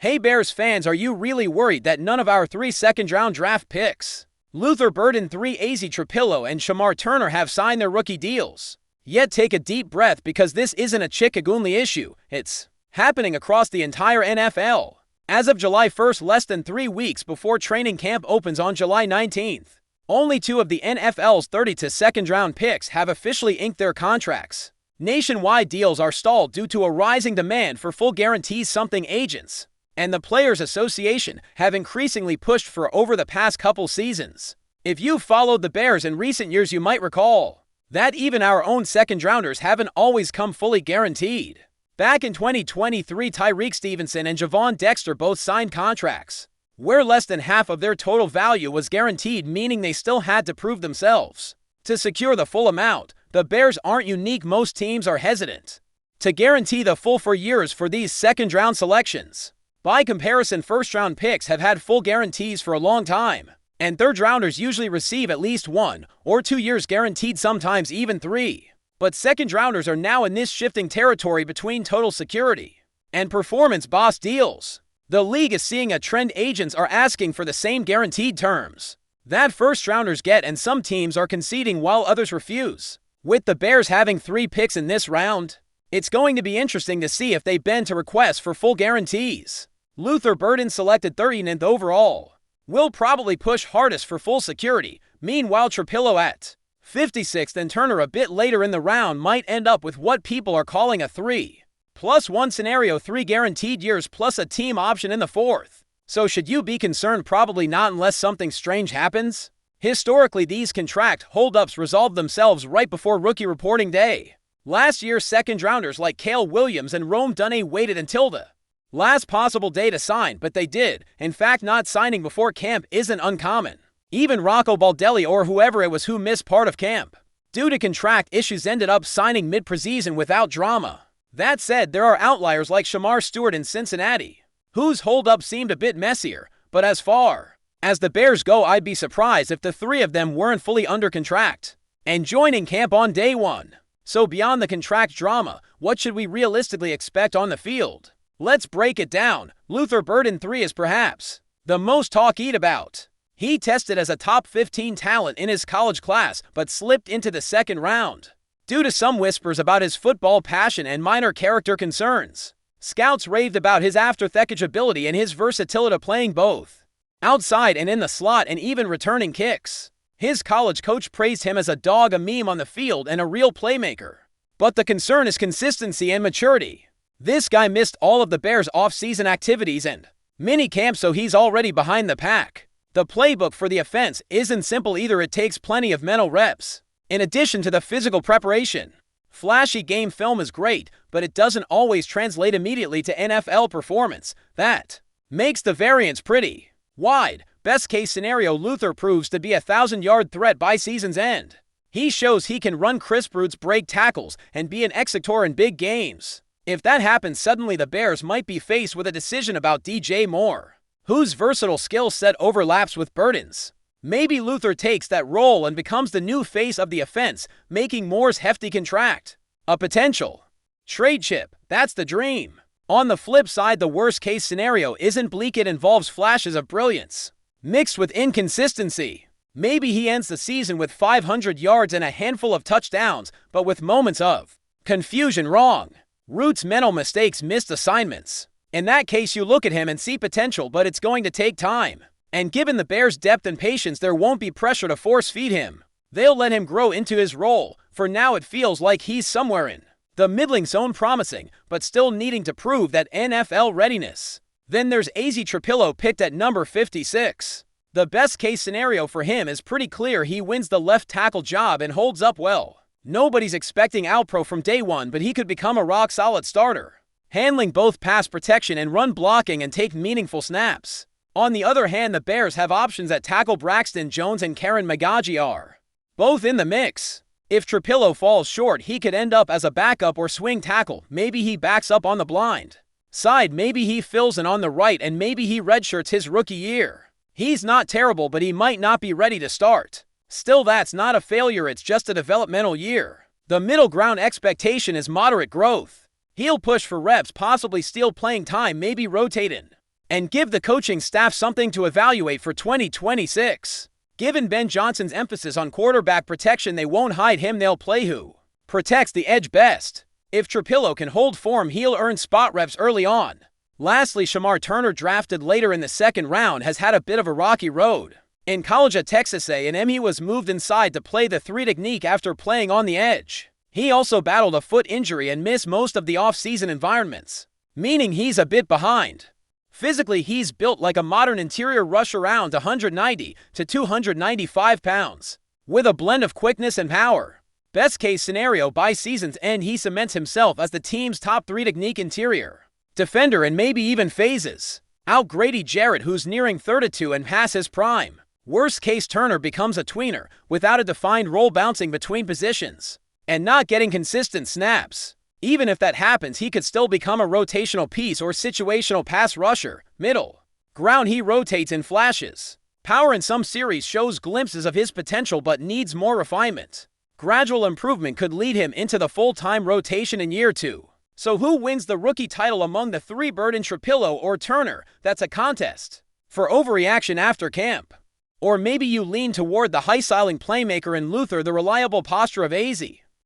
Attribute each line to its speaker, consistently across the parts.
Speaker 1: Hey Bears fans, are you really worried that none of our 3 second-round draft picks, Luther Burden III, AZ Trapillo, and Shamar Turner, have signed their rookie deals? Yet take a deep breath, because this isn't a Chick-a-Goonly issue. It's happening across the entire NFL. As of July 1st, less than 3 weeks before training camp opens on July 19th, only 2 of the NFL's 32 second-round picks have officially inked their contracts. Nationwide deals are stalled due to a rising demand for full guarantees, something agents and the Players Association have increasingly pushed for over the past couple seasons. If you've followed the Bears in recent years, you might recall that even our own second-rounders haven't always come fully guaranteed. Back in 2023, Tyreek Stevenson and Javon Dexter both signed contracts where less than half of their total value was guaranteed, meaning they still had to prove themselves to secure the full amount. The Bears aren't unique. Most teams are hesitant to guarantee the full for years for these second-round selections. By comparison, first-round picks have had full guarantees for a long time, and third-rounders usually receive at least 1 or 2 years guaranteed, sometimes even 3. But second-rounders are now in this shifting territory between total security and performance boss deals. The league is seeing a trend. Agents are asking for the same guaranteed terms that first-rounders get, and some teams are conceding while others refuse. With the Bears having 3 picks in this round, it's going to be interesting to see if they bend to requests for full guarantees. Luther Burden, selected 39th overall, will probably push hardest for full security. Meanwhile, Trapillo at 56th and Turner a bit later in the round might end up with what people are calling a 3+1 scenario, 3 guaranteed years plus a team option in the 4th. So should you be concerned? Probably not, unless something strange happens. Historically, these contract holdups resolve themselves right before rookie reporting day. Last year's second-rounders like Cale Williams and Rome Dunne waited until the last possible day to sign, but they did. In fact, not signing before camp isn't uncommon. Even Rocco Baldelli, or whoever it was who missed part of camp due to contract issues, ended up signing mid-preseason without drama. That said, there are outliers like Shamar Stewart in Cincinnati, whose holdup seemed a bit messier. But as far as the Bears go, I'd be surprised if the 3 of them weren't fully under contract and joining camp on day 1. So beyond the contract drama, what should we realistically expect on the field? Let's break it down. Luther Burden III is perhaps the most talked about. He tested as a top 15 talent in his college class, but slipped into the second round due to some whispers about his football passion and minor character concerns. Scouts raved about his after-package ability and his versatility, playing both outside and in the slot, and even returning kicks. His college coach praised him as a dog, a meme on the field, and a real playmaker. But the concern is consistency and maturity. This guy missed all of the Bears' off-season activities and mini camp, so he's already behind the pack. The playbook for the offense isn't simple either. It takes plenty of mental reps in addition to the physical preparation. Flashy game film is great, but it doesn't always translate immediately to NFL performance. That makes the variance pretty wide. Best case scenario, Luther proves to be a 1,000-yard threat by season's end. He shows he can run crisp routes, break tackles, and be an executor in big games. If that happens, suddenly the Bears might be faced with a decision about DJ Moore, whose versatile skill set overlaps with Burden's. Maybe Luther takes that role and becomes the new face of the offense, making Moore's hefty contract a potential trade chip. That's the dream. On the flip side, the worst-case scenario isn't bleak. It involves flashes of brilliance mixed with inconsistency. Maybe he ends the season with 500 yards and a handful of touchdowns, but with moments of confusion, wrong routes, mental mistakes, missed assignments. In that case, you look at him and see potential, but it's going to take time. And given the Bears' depth and patience, there won't be pressure to force-feed him. They'll let him grow into his role. For now, it feels like he's somewhere in the middling zone, promising, but still needing to prove that NFL readiness. Then there's AZ Trapillo, picked at number 56. The best-case scenario for him is pretty clear. He wins the left tackle job and holds up well. Nobody's expecting All-Pro from day 1, but he could become a rock-solid starter, handling both pass protection and run blocking and take meaningful snaps. On the other hand, the Bears have options at tackle. Braxton Jones and Karen Magaji are both in the mix. If Trapillo falls short, he could end up as a backup or swing tackle. Maybe he backs up on the blind side, maybe he fills in on the right, and maybe he redshirts his rookie year. He's not terrible, but he might not be ready to start. Still, that's not a failure, it's just a developmental year. The middle ground expectation is moderate growth. He'll push for reps, possibly steal playing time, maybe rotate in and give the coaching staff something to evaluate for 2026. Given Ben Johnson's emphasis on quarterback protection, they won't hide him, they'll play who protects the edge best. If Trapillo can hold form, he'll earn spot reps early on. Lastly, Shemar Turner, drafted later in the second round, has had a bit of a rocky road. In college at Texas A&M, he was moved inside to play the 3 technique after playing on the edge. He also battled a foot injury and missed most of the off-season environments, meaning he's a bit behind. Physically, he's built like a modern interior rush, around 190 to 295 pounds, with a blend of quickness and power. Best case scenario, by season's end, he cements himself as the team's top 3 technique interior defender and maybe even phases out Grady Jarrett, who's nearing 32 and past his prime. Worst case, Turner becomes a tweener without a defined role, bouncing between positions and not getting consistent snaps. Even if that happens, he could still become a rotational piece or situational pass rusher. Middle ground, he rotates in flashes. Power in some series shows glimpses of his potential but needs more refinement. Gradual improvement could lead him into the full-time rotation in year 2. So who wins the rookie title among the 3, Burden, Trapillo, or Turner? That's a contest for overreaction after camp. Or maybe you lean toward the high-ceiling playmaker in Luther, the reliable posture of AZ,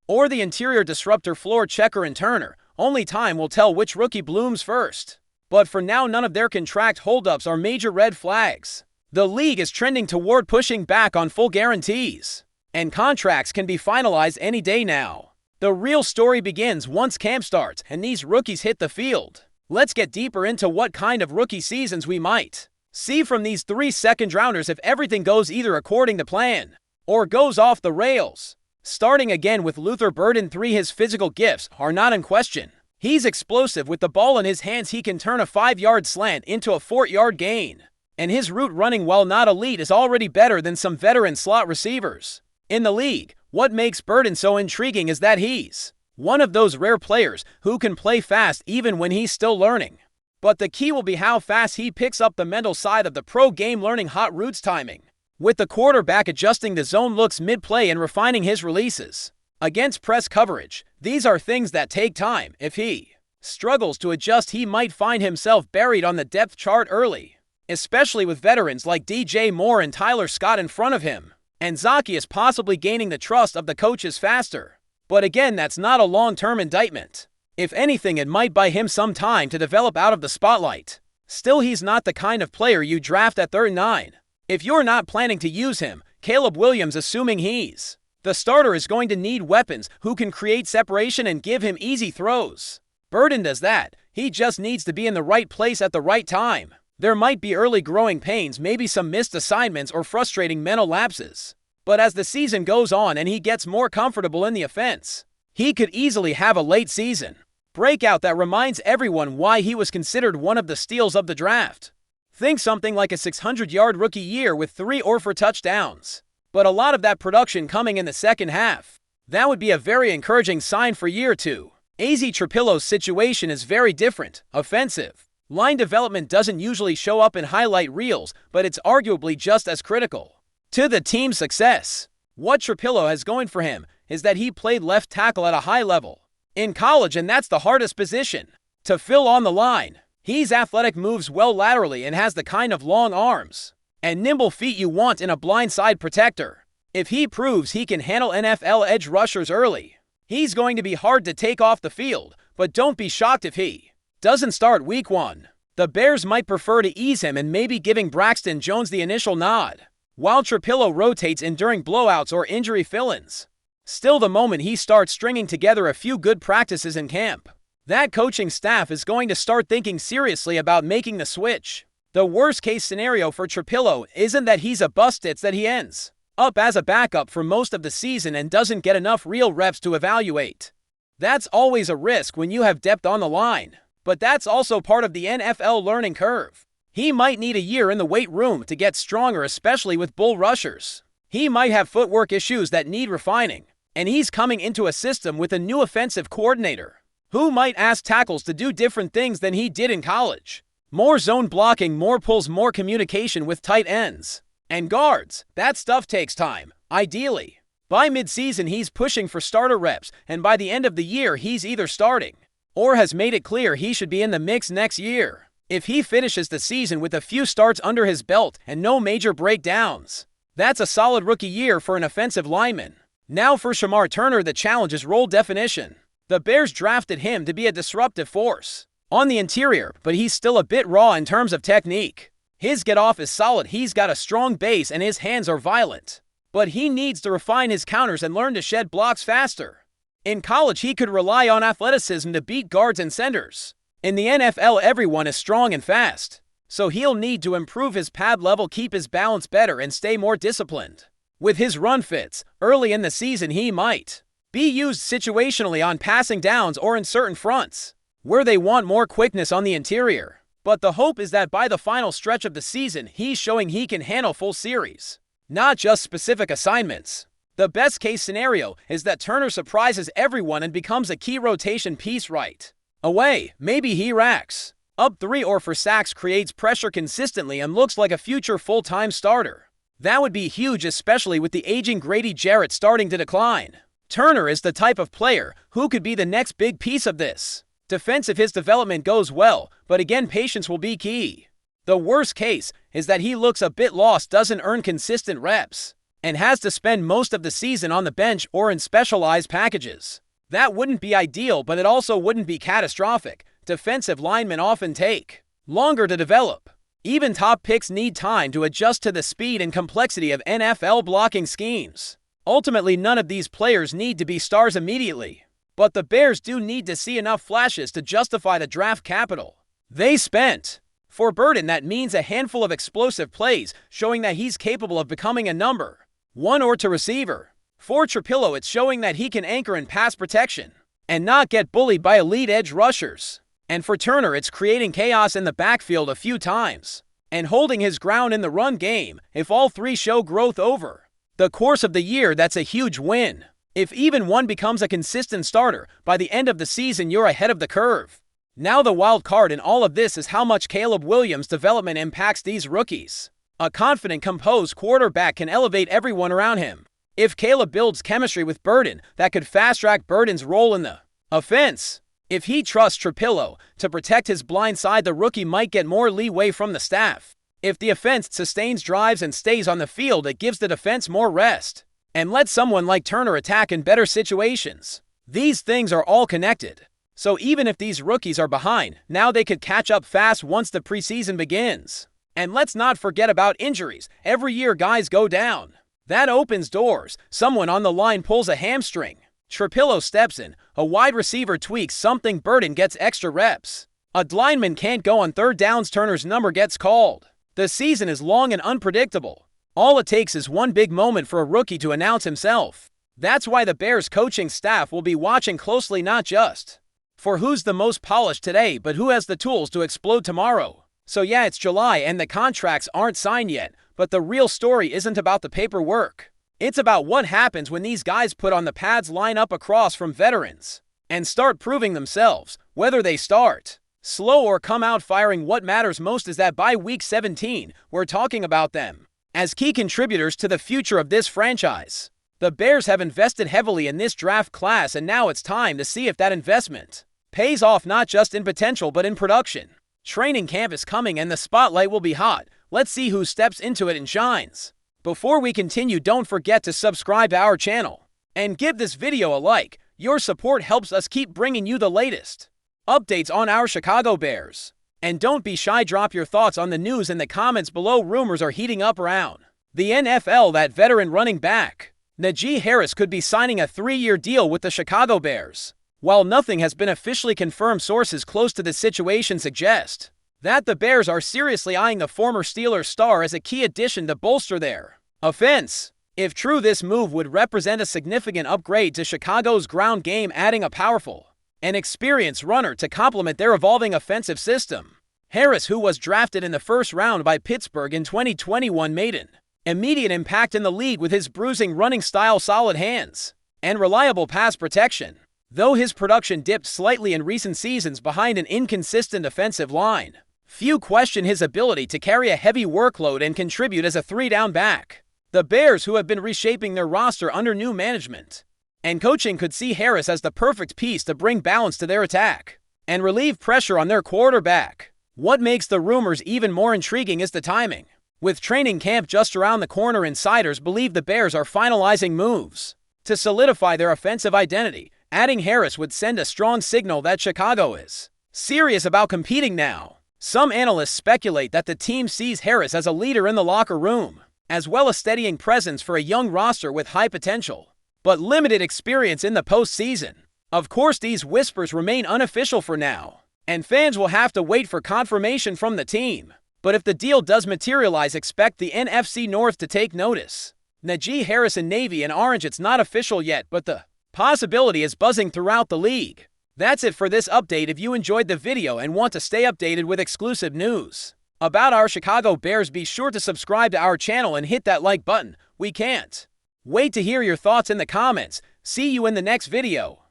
Speaker 1: or the interior disruptor, floor checker in Turner. Only time will tell which rookie blooms first. But for now, none of their contract holdups are major red flags. The league is trending toward pushing back on full guarantees, and contracts can be finalized any day now. The real story begins once camp starts and these rookies hit the field. Let's get deeper into what kind of rookie seasons we might see from these 3 second-rounders if everything goes either according to plan or goes off the rails. Starting again with Luther Burden 3, his physical gifts are not in question. He's explosive. With the ball in his hands, he can turn a 5-yard slant into a 4-yard gain. And his route running, while not elite, is already better than some veteran slot receivers in the league. What makes Burden so intriguing is that he's one of those rare players who can play fast even when he's still learning. But the key will be how fast he picks up the mental side of the pro game, learning hot routes, timing with the quarterback, adjusting the zone looks mid-play, and refining his releases against press coverage. These are things that take time. If he struggles to adjust, he might find himself buried on the depth chart early, especially with veterans like DJ Moore and Tyler Scott in front of him. And Zaki is possibly gaining the trust of the coaches faster. But again, that's not a long-term indictment. If anything, it might buy him some time to develop out of the spotlight. Still, he's not the kind of player you draft at 39. If you're not planning to use him, Caleb Williams, assuming he's the starter, is going to need weapons who can create separation and give him easy throws. Burden does that. He just needs to be in the right place at the right time. There might be early growing pains, maybe some missed assignments or frustrating mental lapses. But as the season goes on and he gets more comfortable in the offense, he could easily have a late season breakout that reminds everyone why he was considered one of the steals of the draft. Think something like a 600-yard rookie year with 3 or 4 touchdowns, but a lot of that production coming in the second half. That would be a very encouraging sign for year 2. AZ Trapillo's situation is very different. Offensive line development doesn't usually show up in highlight reels, but it's arguably just as critical to the team's success. What Trapillo has going for him is that he played left tackle at a high level in college, and that's the hardest position to fill on the line. He's athletic, moves well laterally, and has the kind of long arms and nimble feet you want in a blindside protector. If he proves he can handle NFL edge rushers early, he's going to be hard to take off the field, but don't be shocked if he doesn't start week 1. The Bears might prefer to ease him and maybe giving Braxton Jones the initial nod, while Trapillo rotates in during blowouts or injury fill-ins. Still, the moment he starts stringing together a few good practices in camp, that coaching staff is going to start thinking seriously about making the switch. The worst-case scenario for Trapillo isn't that he's a bust, it's that he ends up as a backup for most of the season and doesn't get enough real reps to evaluate. That's always a risk when you have depth on the line, but that's also part of the NFL learning curve. He might need a year in the weight room to get stronger, especially with bull rushers. He might have footwork issues that need refining, and he's coming into a system with a new offensive coordinator who might ask tackles to do different things than he did in college. More zone blocking, more pulls, more communication with tight ends and guards. That stuff takes time. Ideally, by mid-season, he's pushing for starter reps, and by the end of the year, he's either starting or has made it clear he should be in the mix next year. If he finishes the season with a few starts under his belt and no major breakdowns, that's a solid rookie year for an offensive lineman. Now for Shemar Turner, the challenge is role definition. The Bears drafted him to be a disruptive force on the interior, but he's still a bit raw in terms of technique. His get-off is solid, he's got a strong base, and his hands are violent. But he needs to refine his counters and learn to shed blocks faster. In college, he could rely on athleticism to beat guards and centers. In the NFL, everyone is strong and fast, so he'll need to improve his pad level, keep his balance better, and stay more disciplined. With his run fits, early in the season he might be used situationally on passing downs or in certain fronts, where they want more quickness on the interior. But the hope is that by the final stretch of the season, he's showing he can handle full series, not just specific assignments. The best case scenario is that Turner surprises everyone and becomes a key rotation piece right away. Maybe he racks up 3 or 4 sacks, creates pressure consistently, and looks like a future full-time starter. That would be huge, especially with the aging Grady Jarrett starting to decline. Turner is the type of player who could be the next big piece of this defense if his development goes well, but again, patience will be key. The worst case is that he looks a bit lost, doesn't earn consistent reps, and has to spend most of the season on the bench or in specialized packages. That wouldn't be ideal, but it also wouldn't be catastrophic. Defensive linemen often take longer to develop. Even top picks need time to adjust to the speed and complexity of NFL blocking schemes. Ultimately, none of these players need to be stars immediately, but the Bears do need to see enough flashes to justify the draft capital they spent. For Burden, that means a handful of explosive plays, showing that he's capable of becoming a number 1 or 2 receiver. For Trapillo, it's showing that he can anchor in pass protection and not get bullied by elite edge rushers. And for Turner, it's creating chaos in the backfield a few times and holding his ground in the run game. If all 3 show growth over the course of the year, that's a huge win. If even one becomes a consistent starter, by the end of the season you're ahead of the curve. Now the wild card in all of this is how much Caleb Williams' development impacts these rookies. A confident, composed quarterback can elevate everyone around him. If Caleb builds chemistry with Burden, that could fast-track Burden's role in the offense. If he trusts Trapillo to protect his blind side, the rookie might get more leeway from the staff. If the offense sustains drives and stays on the field, it gives the defense more rest and lets someone like Turner attack in better situations. These things are all connected. So even if these rookies are behind, now they could catch up fast once the preseason begins. And let's not forget about injuries. Every year guys go down. That opens doors. Someone on the line pulls a hamstring. Trapillo steps in. A wide receiver tweaks something. Burden gets extra reps. A lineman can't go on 3rd downs. Turner's number gets called. The season is long and unpredictable. All it takes is one big moment for a rookie to announce himself. That's why the Bears coaching staff will be watching closely, not just for who's the most polished today, but who has the tools to explode tomorrow. So yeah, it's July and the contracts aren't signed yet, but the real story isn't about the paperwork. It's about what happens when these guys put on the pads, line up across from veterans, and start proving themselves. Whether they start slow or come out firing, what matters most is that by week 17, we're talking about them as key contributors to the future of this franchise. The Bears have invested heavily in this draft class, and now it's time to see if that investment pays off, not just in potential but in production. Training camp is coming and the spotlight will be hot. Let's see who steps into it and shines. Before we continue, don't forget to subscribe to our channel and give this video a like. Your support helps us keep bringing you the latest updates on our Chicago Bears. And don't be shy, drop your thoughts on the news in the comments below. Rumors are heating up around the NFL that veteran running back Naji Harris could be signing a 3-year deal with the Chicago Bears. While nothing has been officially confirmed, sources close to the situation suggest that the Bears are seriously eyeing the former Steelers star as a key addition to bolster their offense. If true, this move would represent a significant upgrade to Chicago's ground game, adding a powerful and experienced runner to complement their evolving offensive system. Harris, who was drafted in the 1st round by Pittsburgh in 2021, made an immediate impact in the league with his bruising running style, solid hands, and reliable pass protection. Though his production dipped slightly in recent seasons behind an inconsistent offensive line, few question his ability to carry a heavy workload and contribute as a 3-down back. The Bears, who have been reshaping their roster under new management and coaching, could see Harris as the perfect piece to bring balance to their attack and relieve pressure on their quarterback. What makes the rumors even more intriguing is the timing. With training camp just around the corner, insiders believe the Bears are finalizing moves to solidify their offensive identity. Adding Harris would send a strong signal that Chicago is serious about competing now. Some analysts speculate that the team sees Harris as a leader in the locker room, as well as steadying presence for a young roster with high potential, but limited experience in the postseason. Of course, these whispers remain unofficial for now, and fans will have to wait for confirmation from the team. But if the deal does materialize, expect the NFC North to take notice. Naji Harris in Navy and Orange. It's not official yet, but the possibility is buzzing throughout the league. That's it for this update. If you enjoyed the video and want to stay updated with exclusive news about our Chicago Bears, be sure to subscribe to our channel and hit that like button. We can't wait to hear your thoughts in the comments. See you in the next video.